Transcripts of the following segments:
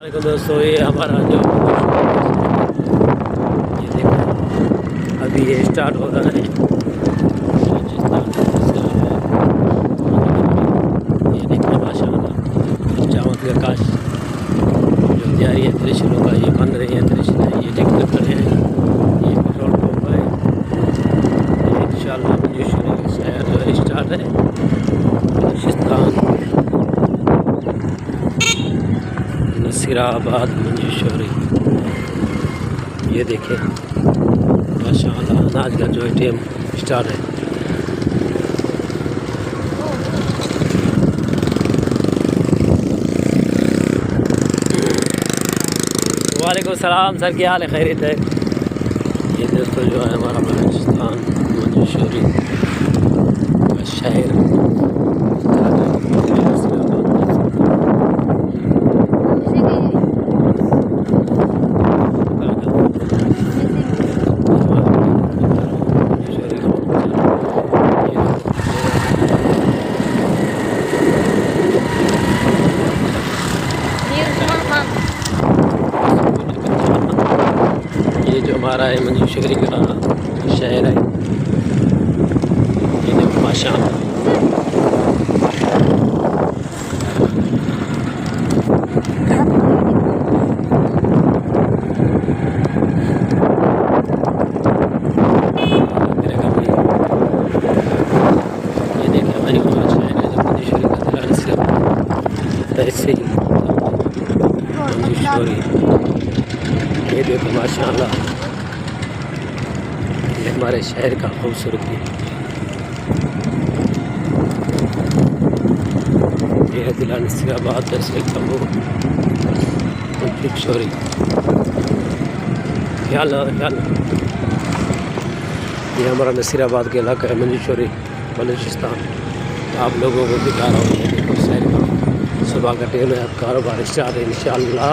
देखो दोस्तों, ये हमारा जो ये देखो अभी ये स्टार्ट हो रहा है। ये देखिए माशाल्लाह जामत का काश जो तैयारी है त्रिशूलों का, ये बन रही है त्रिशूल है, ये ट्रैक्टर खड़े हैं, ये पेट्रोल पंप है। ये इंशाल्लाह मंजूशरी शहर जो है स्टार्ट है बलूचिस्तान नसीराबाद मंजूशरी। ये देखें माशाअल्लाह अनाज का जो एटीएम स्टार्ट है। वालेकुम सलाम सर, क्या हाल है? खैरियत है? ये दोस्तों जो है हमारा बलूचिस्तान मंजूशरी का शहर ये जो हमारा है मंजूशरी का शहर है। ये देखो माशाअल्लाह ये देखिए हमारी शहर है जो मंजूशरी का जिला नसीराबाद तहसील मंजूशरी। ये देखो माशाअल्लाह ये हमारे शहर का खूबसूरती। ये है जिला नसीराबाद तहसील तंबू मंजूशरी। ये हमारा नसीराबाद के इलाका है मंजूशरी बलूचिस्तान। आप लोगों को दिखा रहा हूँ। ये देखो शहर का सुबह का टाइम है, अब कारोबार स्टार्ट है इंशाअल्लाह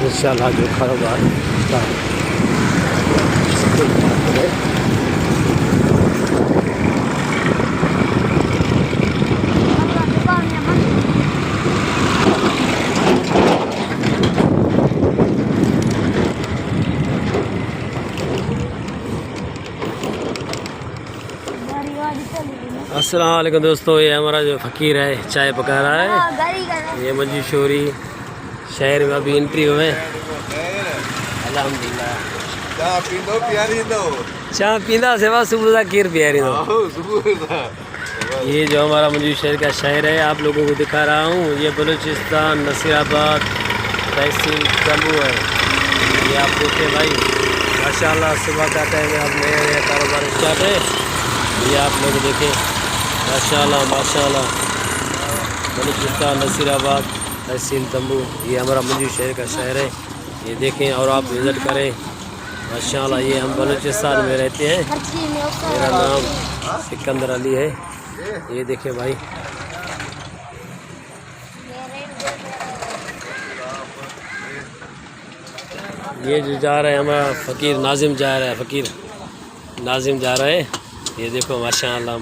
जो कारोबार स्टार्ट अस्सलाम वालेकुम दोस्तों, ये हमारा जो फ़कीर है चाय पका रहा है। ये मंजूशरी शहर में अभी एंट्री हुए। अल्हम्दुलिल्लाह चाह पींदा सेवा सुबह का खीर प्यारी दो। ये जो हमारा मंजूशरी का शहर है आप लोगों को दिखा रहा हूँ। ये बलूचिस्तान नसीराबाद तहसील तंबू है। ये आप देखें भाई माशाल्लाह सुबह का टाइम है, अब नया कारोबार स्टार्ट है। ये आप लोग देखें माशाल्लाह बलूचिस्तान नसीराबाद तहसील तंबू। ये हमारा मंजूशरी का शहर है। ये देखें और आप विज़िट करें माशाल्लाह। ये हम बलूचिस्तान में रहते हैं। मेरा नाम सिकंदर अली है। ये देखें भाई ये जो जा रहा है हमारा फ़कीर नाजिम जा रहा है, फ़कीर नाजिम जा रहा है। ये देखो माशाअल्लाह।